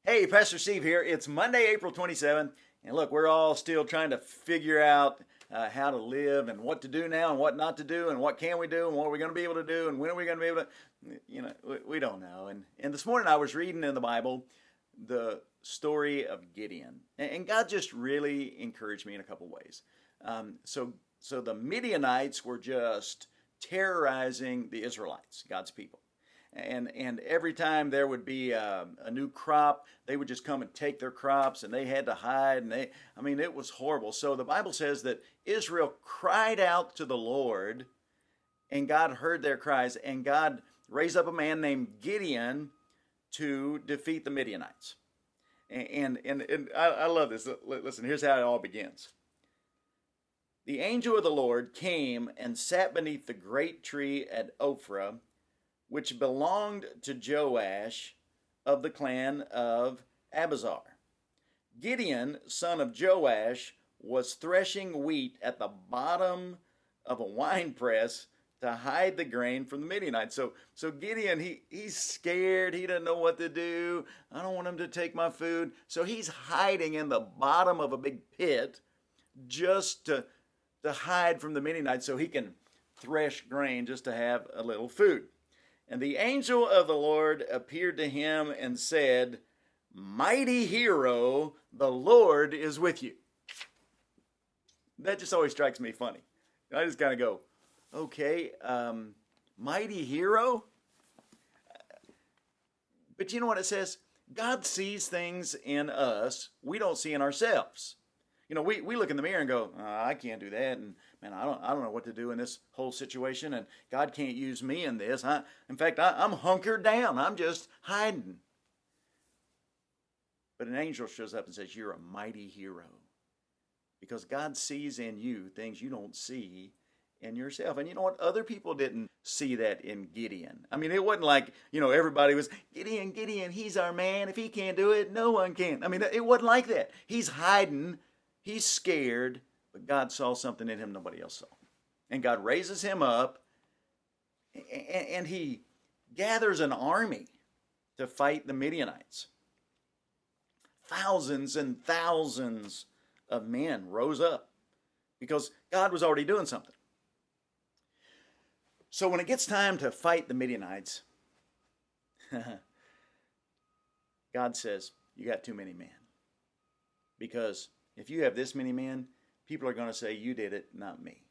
Hey, Pastor Steve here. It's Monday, April 27th, and look, we're all still trying to figure out how to live and what to do now and what not to do and what can we do and what are we going to be able to do and when are we going to be able to, we don't know. And this morning I was reading in the Bible the story of Gideon, and God just really encouraged me in a couple ways. So the Midianites were just terrorizing the Israelites, God's people. And every time there would be a new crop, they would just come and take their crops, and they had to hide. It was horrible. So the Bible says that Israel cried out to the Lord, and God heard their cries, and God raised up a man named Gideon to defeat the Midianites. And I love this. Listen, here's how it all begins. The angel of the Lord came and sat beneath the great tree at Ophrah, which belonged to Joash of the clan of Abizar. Gideon, son of Joash, was threshing wheat at the bottom of a winepress to hide the grain from the Midianites. So Gideon, he's scared. He doesn't know what to do. I don't want him to take my food. So he's hiding in the bottom of a big pit just to hide from the Midianites so he can thresh grain just to have a little food. And the angel of the Lord appeared to him and said, "Mighty hero, the Lord is with you." That just always strikes me funny. I just kind of go, okay, mighty hero? But you know what it says? God sees things in us we don't see in ourselves. We look in the mirror and go, I can't do that, and man, I don't know what to do in this whole situation, and God can't use me in this. In fact, I'm hunkered down. I'm just hiding. But an angel shows up and says, "You're a mighty hero," because God sees in you things you don't see in yourself. And you know what? Other people didn't see that in Gideon. It wasn't like, everybody was, Gideon, he's our man. If he can't do it, no one can. It wasn't like that. He's hiding. He's scared, but God saw something in him nobody else saw. And God raises him up, and he gathers an army to fight the Midianites. Thousands and thousands of men rose up because God was already doing something. So when it gets time to fight the Midianites, God says, "You got too many men. Because if you have this many men, people are going to say, you did it, not me."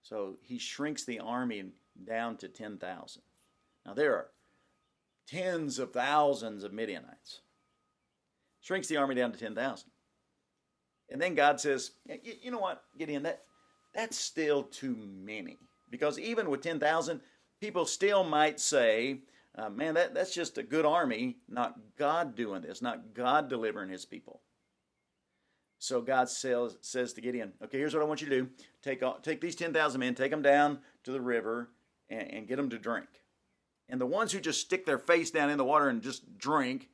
So he shrinks the army down to 10,000. Now there are tens of thousands of Midianites. Shrinks the army down to 10,000. And then God says, you know what, Gideon, that's still too many. Because even with 10,000, people still might say, man, that's just a good army, not God doing this, not God delivering his people. So God says to Gideon, okay, here's what I want you to do. Take these 10,000 men, take them down to the river and get them to drink. And the ones who just stick their face down in the water and just drink,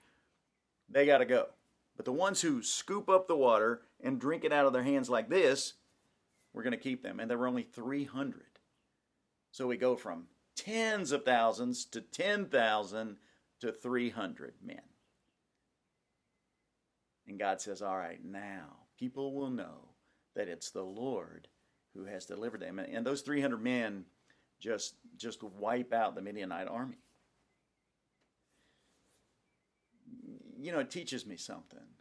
they got to go. But the ones who scoop up the water and drink it out of their hands like this, we're going to keep them. And there were only 300. So we go from tens of thousands to 10,000 to 300 men. And God says, all right, now people will know that it's the Lord who has delivered them. And those 300 men just wipe out the Midianite army. It teaches me something.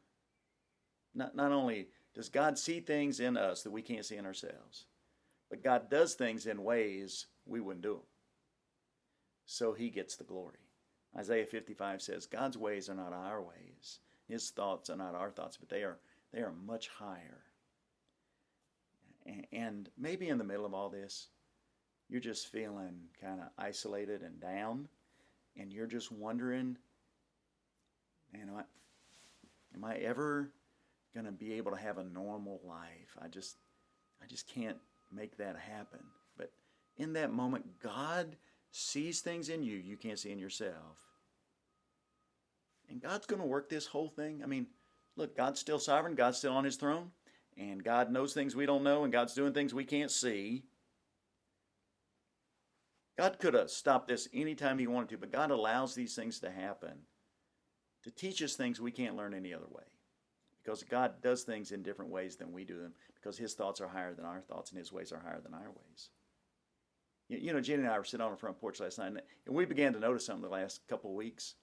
Not only does God see things in us that we can't see in ourselves, but God does things in ways we wouldn't do them. So he gets the glory. Isaiah 55 says, God's ways are not our ways. His thoughts are not our thoughts, but they are much higher. And maybe in the middle of all this, you're just feeling kind of isolated and down, and you're just wondering, man, am I ever going to be able to have a normal life? I just can't make that happen. But in that moment, God sees things in you can't see in yourself. And God's going to work this whole thing. Look, God's still sovereign. God's still on his throne. And God knows things we don't know. And God's doing things we can't see. God could have stopped this anytime he wanted to. But God allows these things to happen to teach us things we can't learn any other way. Because God does things in different ways than we do them, because his thoughts are higher than our thoughts and his ways are higher than our ways. Jenny and I were sitting on the front porch last night, and we began to notice something the last couple of weeks.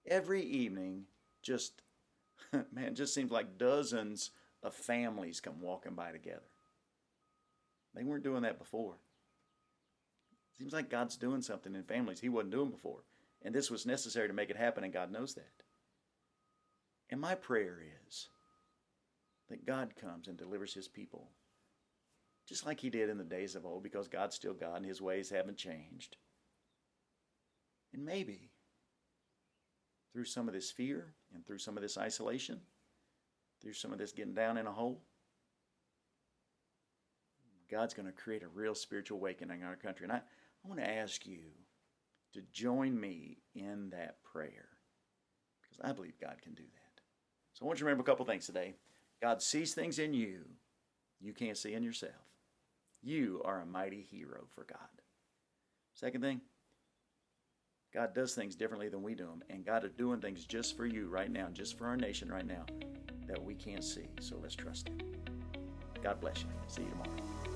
Every evening, just seems like dozens of families come walking by together. They weren't doing that before. Seems like God's doing something in families he wasn't doing before. And this was necessary to make it happen, and God knows that. And my prayer is that God comes and delivers his people, just like he did in the days of old, because God's still God and his ways haven't changed. And maybe through some of this fear and through some of this isolation, through some of this getting down in a hole, God's going to create a real spiritual awakening in our country. And I want to ask you to join me in that prayer, because I believe God can do that. So I want you to remember a couple things today. God sees things in you can't see in yourself. You are a mighty hero for God. Second thing, God does things differently than we do them, and God is doing things just for you right now, just for our nation right now, that we can't see. So let's trust him. God bless you. See you tomorrow.